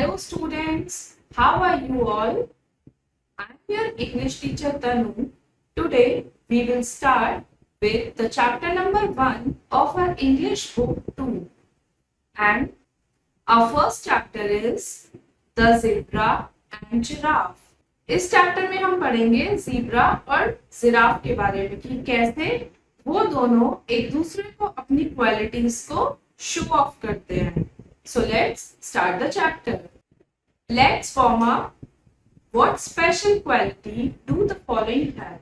Hello students, how are you all? I'm your English teacher Tanu. Today we will start with the chapter number 1 of our English book 2. And our first chapter is The Zebra and Giraffe. इस chapter में हम पढ़ेंगे zebra और giraffe के बारे में कि कैसे वो दोनों एक दूसरे को अपनी क्वालिटीज को शो ऑफ करते हैं. So let's start the chapter. Let's form up. What special quality do the following have?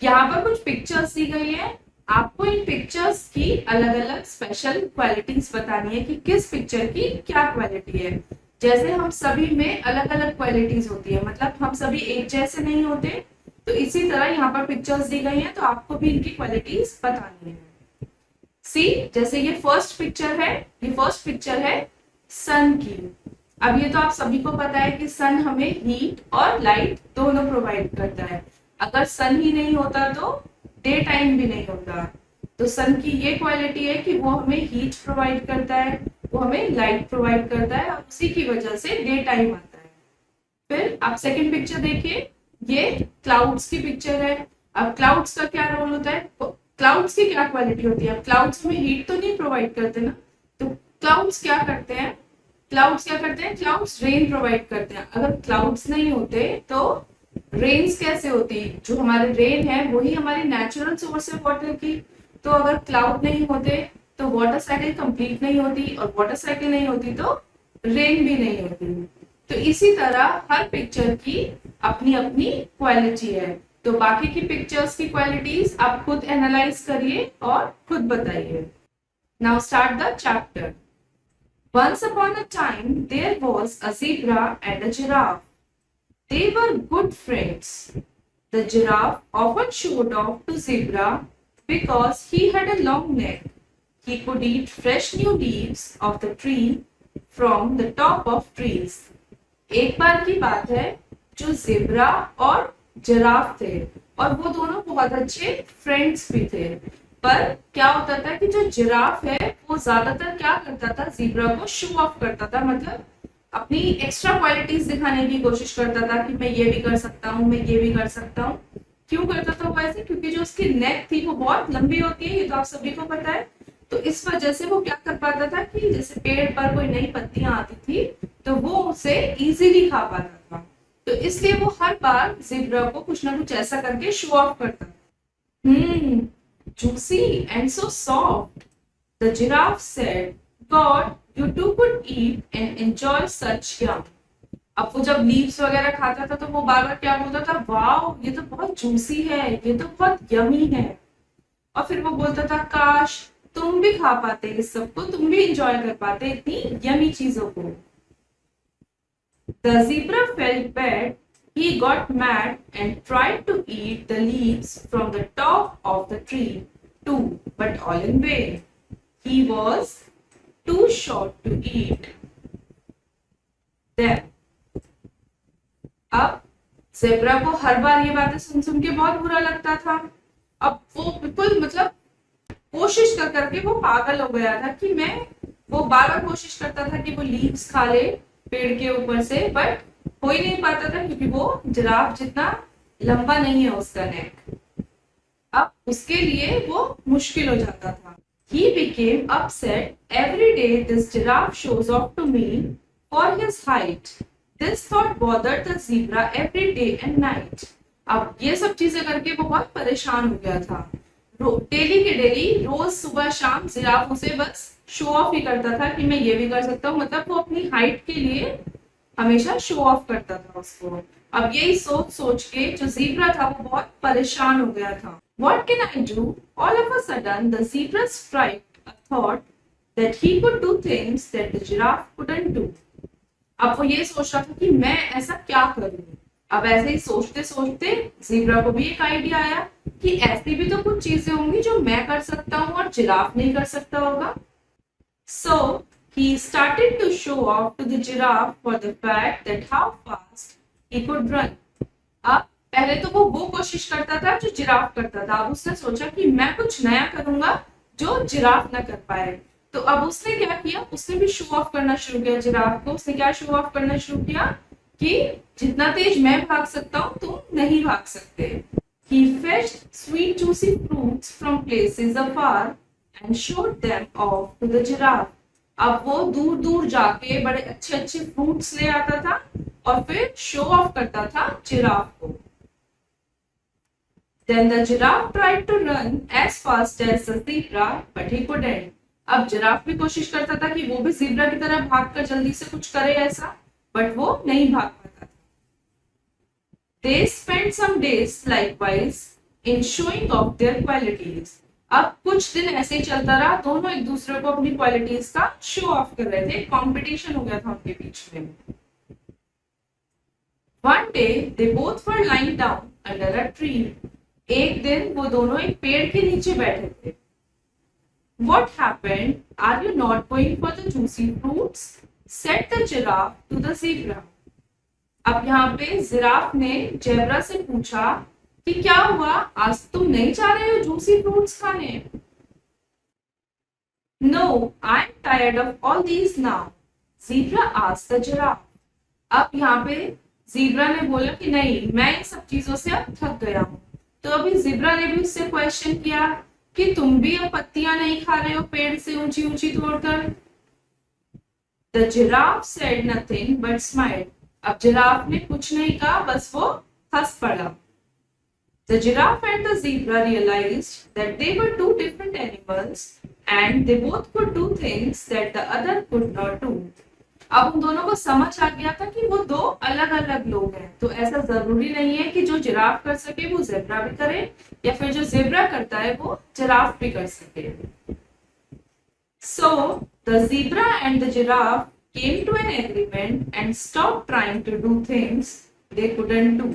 यहाँ पर कुछ पिक्चर्स दी गई है. आपको इन पिक्चर्स की अलग अलग स्पेशल क्वालिटीज बतानी है कि किस पिक्चर की क्या क्वालिटी है. जैसे हम सभी में अलग अलग क्वालिटीज होती है, मतलब हम सभी एक जैसे नहीं होते, तो इसी तरह यहाँ पर पिक्चर्स दी गई हैं, तो आपको भी इनकी क्वालिटीज बतानी है. सी, जैसे ये फर्स्ट पिक्चर है, ये फर्स्ट पिक्चर है सन की. अब ये तो आप सभी को पता है कि सन हमें हीट और लाइट दोनों प्रोवाइड करता है. अगर सन ही नहीं होता तो डे टाइम भी नहीं होता. तो सन की ये क्वालिटी है कि वो हमें हीट प्रोवाइड करता है, वो हमें लाइट प्रोवाइड करता है, और उसी की वजह से डे टाइम आता है. फिर आप सेकंड पिक्चर देखिए, ये क्लाउड्स की पिक्चर है. अब क्लाउड्स का क्या रोल होता है, क्लाउड्स की क्या क्वालिटी होती है. अब क्लाउड्स में हीट तो नहीं प्रोवाइड करते ना, तो क्लाउड्स क्या करते हैं, क्लाउड्स रेन प्रोवाइड करते हैं. अगर क्लाउड्स नहीं होते तो रेन्स कैसे होती. जो हमारे रेन है वही हमारी नेचुरल सोर्स है वाटर की. तो अगर क्लाउड नहीं होते तो वाटर साइकिल कंप्लीट नहीं होती, और वाटर साइकिल नहीं होती तो रेन भी नहीं होती. तो इसी तरह हर पिक्चर की अपनी अपनी क्वालिटी है. तो बाकी की पिक्चर्स की क्वालिटीज आप खुद एनालाइज करिए और खुद बताइए. Now start the chapter. Once upon a time, there was a zebra and a giraffe. They were good friends. The giraffe often showed off to zebra because he had a long neck. He could eat fresh new leaves of the tree from the top of trees. एक बार की बात है, जो zebra और giraffe थे, और वो दोनों बहुत अच्छे फ्रेंड्स भी थे. पर क्या होता था कि जो जिराफ है वो ज्यादातर क्या करता था, ज़ेब्रा को शो ऑफ करता था, मतलब अपनी एक्स्ट्रा क्वालिटीज दिखाने की कोशिश करता था कि मैं ये भी कर सकता हूँ, मैं ये भी कर सकता हूँ. क्यों करता था वो ऐसे, क्योंकि जो उसकी नेक थी वो बहुत लंबी होती है, ये तो आप सभी को पता है. तो इस वजह से वो क्या कर पाता था कि जैसे पेड़ पर कोई नई पत्तियां आती थी तो वो उसे इजीली खा पाता था. तो इसलिए वो हर बार ज़ेब्रा को कुछ ना कुछ ऐसा करके शो ऑफ करता था. Juicy and so soft, the giraffe said. God, you too could eat and enjoy such yum. अब वो जब लीव्स वगैरह खाता था तो वो बार बार क्या बोलता था, वाओ ये तो बहुत जूसी है, ये तो बहुत यमी है. और फिर वो बोलता था, काश तुम भी खा पाते इस सबको, तुम भी इंजॉय कर पाते इतनी यमी चीजों को. The zebra felt bad. He got mad and tried to eat the leaves from the top of the tree too, but all in vain. He was too short to eat them. अब zebra को हर बार ये बातें सुन सुन के बहुत बुरा लगता था. अब वो बिल्कुल मतलब कोशिश कर करके वो पागल हो गया था कि वो बार बार कोशिश करता था कि वो लीव्स खा ले पेड़ के ऊपर से, बट हो ही नहीं पाता था क्योंकि वो जिराफ जितना लंबा नहीं है उसका नेक. अब उसके लिए वो मुश्किल हो जाता था. He became upset every day. This giraffe shows off to me for his height. This thought bothered the zebra every day and night. अब ये सब चीजें करके वो बहुत परेशान हो गया था. डेली के डेली रोज सुबह शाम जिराफ उसे बस शो ऑफ ही करता था कि मैं ये भी कर सकता हूँ, मतलब वो अपनी हाइट के लिए हमेशा शो ऑफ करता था उसको. अब यही सोच सोच के जो ज़ेब्रा था वो बहुत परेशान हो गया था. What can I do? All of a sudden, the zebra struck a thought that he could do things that the giraffe couldn't do. अब वो ये सोच रहा था कि मैं ऐसा क्या करूं. अब ऐसे ही सोचते सोचते ज़ेब्रा को भी एक आइडिया आया कि ऐसी भी तो कुछ चीजें होंगी जो मैं कर सकता हूँ और जिराफ नहीं कर सकता होगा. So he started to show off to the giraffe for the fact that how fast he could run. अब पहले तो वो कोशिश करता था जो जिराफ करता था. अब उसने सोचा कि मैं कुछ नया करूंगा जो जिराफ ना कर पाए. तो अब उसने क्या किया, उसने भी शो ऑफ करना शुरू किया जिराफ को। उसने क्या शो ऑफ करना शुरू किया कि जितना तेज मैं भाग सकता हूँ तुम नहीं भाग सकते। He fetched sweet juicy fruits from places afar and showed them off to the giraffe. अब वो दूर दूर जाके बड़े अच्छे अच्छे फ्रूट्स ले आता था और फिर शो ऑफ करता था जिराफ को। Then the giraffe tried to run as fast as the zebra, but he couldn't. अब जिराफ भी कोशिश करता था कि वो भी ज़ीब्रा की तरह भागकर जल्दी से कुछ करे ऐसा, बट वो नहीं भाग पाता था। They spent some days likewise in showing off their qualities. अब कुछ दिन ऐसे ही चलता रहा, दोनों एक दूसरे को अपनी क्वालिटीज का शो ऑफ कर रहे थे, कंपटीशन हो गया था उनके बीच में। One day they both were lying down under a tree. एक दिन वो दोनों एक पेड़ के नीचे बैठे थे। What happened? Are you not going for the juicy fruits? Said the giraffe to the zebra. अब यहाँ पे जिराफ ने जेब्रा से पूछा कि क्या हुआ, आज तुम नहीं चाह रहे हो जूसी फ्रूट्स खाने? No, I'm tired of all these now. Zebra asked the giraffe. अब यहाँ पे ज़ीब्रा ने बोला कि नहीं, मैं इन सब चीजों से अब थक गया हूँ। तो अभी ज़ीब्रा ने भी उससे क्वेश्चन किया कि तुम भी अब पत्तियां नहीं खा रहे हो पेड़ से ऊंची ऊंची तोड़कर? The giraffe said nothing but smiled. अब जिराफ ने कुछ नहीं कहा, बस वो हंस पड़ा। The giraffe and the zebra realized that they were two different animals and they both could do things that the other could not do. अब उन दोनों को समझ आ गया था कि वो दो अलग अलग लोग हैं, तो ऐसा जरूरी नहीं है कि जो जिराफ कर सके वो जेब्रा भी करे, या फिर जो जेब्रा करता है वो जिराफ भी कर सके। So the zebra and the giraffe came to an agreement and stopped trying to do things they couldn't do.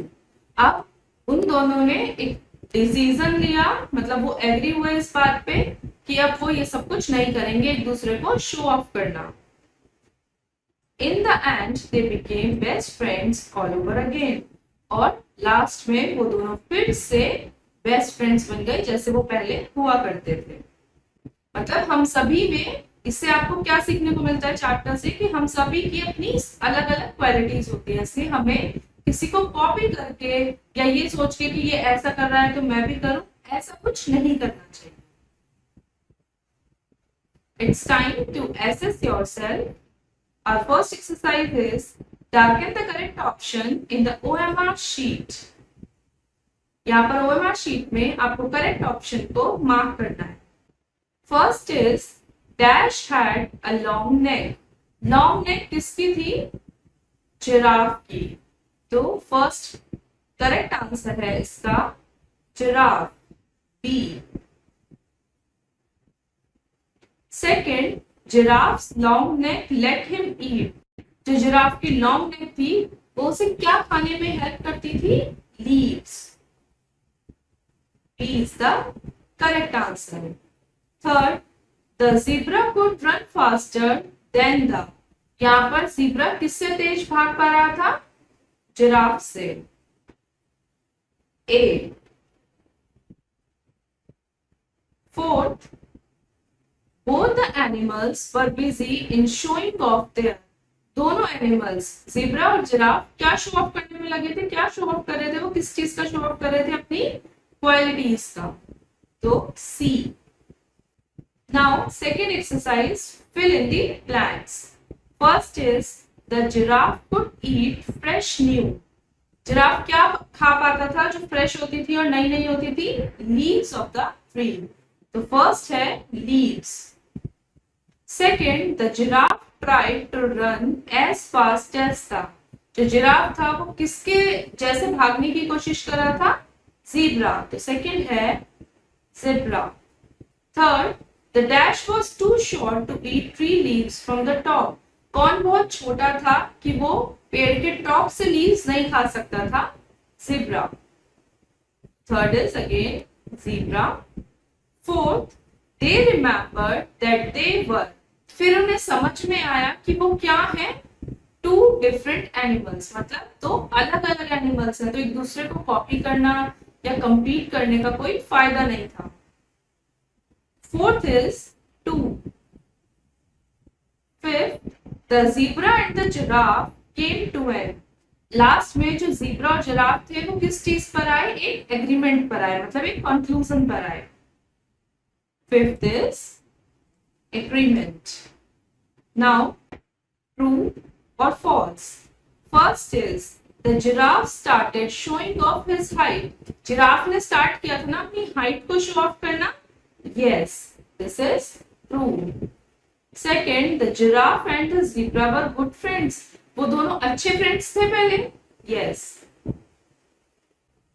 अब उन दोनों ने एक डिसीजन लिया, मतलब वो एग्री हुए इस बात पे कि अब वो ये सब कुछ नहीं करेंगे, एक दूसरे को शो ऑफ करना। In the end, they became best friends all over again. और लास्ट में वो दोनों फिर से बेस्ट फ्रेंड्स बन गए जैसे वो पहले हुआ करते थे। मतलब हम सभी में, इससे आपको क्या सीखने को मिलता है चैप्टर से, कि हम सभी की अपनी अलग अलग क्वालिटीज होती है, इसलिए हमें किसी को कॉपी करके या ये सोच के कि ये ऐसा कर रहा है तो मैं भी करूं, ऐसा कुछ नहीं करना चाहिए। It's time to assess yourself. Our first exercise is darken the correct option in the OMR sheet. यहाँ पर OMR sheet में आपको correct option को mark करना है। First is dash had a long neck. Long neck किसकी थी? Giraffe की। तो first correct answer है इसका giraffe, B. Second, giraffe's long neck let him eat. जो जिराफ की लॉन्ग नेक थी वो उसे क्या खाने में हेल्प करती थी? Leaves. B is the correct answer. Third, the zebra could run faster than the. यहाँ पर zebra किससे तेज भाग पा रहा था? जिराफ से। A. Fourth, both the animals were busy in showing off their. दोनों एनिमल्स ज़ेब्रा और जिराफ क्या शो ऑफ करने में लगे थे? क्या शो ऑफ कर रहे थे? वो किस चीज का शो ऑफ कर रहे थे? अपनी क्वालिटीज का। तो see. Now second exercise, fill in the blanks. First is the giraffe could eat fresh new. Giraffe क्या खा पाता था जो फ्रेश होती थी और नई नई होती थी? Leaves of the tree. तो फर्स्ट है leaves. Second, the giraffe tried to run as fast as the. जो जिराफ था वो किसके जैसे भागने की कोशिश कर रहा था? ज़ेब्रा। तो सेकंड है zebra. Third, the dash was too short to eat tree leaves from the top. कौन बहुत छोटा था कि वो पेड़ के टॉप से लीव्स नहीं खा सकता था? Zebra. Third is again zebra. Fourth, they remembered that they were. फिर उन्हें समझ में आया कि वो क्या है? टू डिफरेंट एनिमल्स, मतलब दो अलग अलग एनिमल्स हैं, तो एक दूसरे को कॉपी करना या कंपीट करने का कोई फायदा नहीं था। Fourth is to, the zebra and the giraffe came to an. Last में जो जीब्रा और जिराफ थे वो किस चीज पर आए, एक एग्रीमेंट पर आए, मतलब एक कंक्लूजन पर आए। Fifth is agreement. Now, true or false? First is the giraffe started showing off his height. Giraffe ने start किया था ना अपनी height को show off करना. Yes, this is true. Second, the giraffe and the zebra were good friends. वो दोनों अच्छे friends थे पहले. Yes.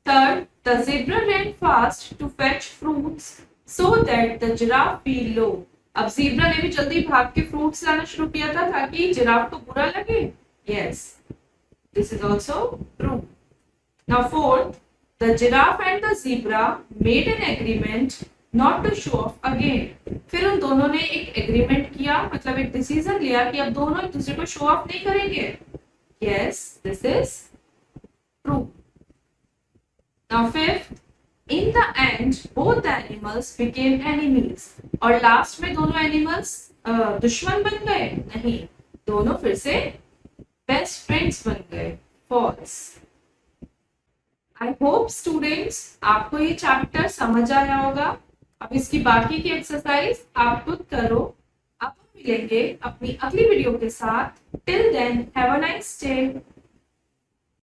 Third, the zebra ran fast to fetch fruits so that the giraffe feel low. अब zebra ने भी जल्दी भाग के फ्रूट्स लाना शुरू किया था ताकि जिराफ को बुरा लगे। Yes, this is also true. Now fourth, the giraffe and the zebra made an agreement not to show off again. फिर उन दोनों ने एक एग्रीमेंट किया, मतलब एक डिसीजन लिया कि अब दोनों एक दूसरे को शो ऑफ नहीं करेंगे। Yes, this is true. Now fifth, In the end, both the animals became enemies. और लास्ट में दोनों एनिमल्स दुश्मन बन गए? नहीं, दोनों फिर से बेस्ट फ्रेंड्स बन गए। फॉल्स। आई होप स्टूडेंट्स आपको ये चैप्टर समझ आया होगा। अब इसकी बाकी की एक्सरसाइज आप खुद करो। अब हम मिलेंगे अपनी अगली वीडियो के साथ। Till then, have a nice day.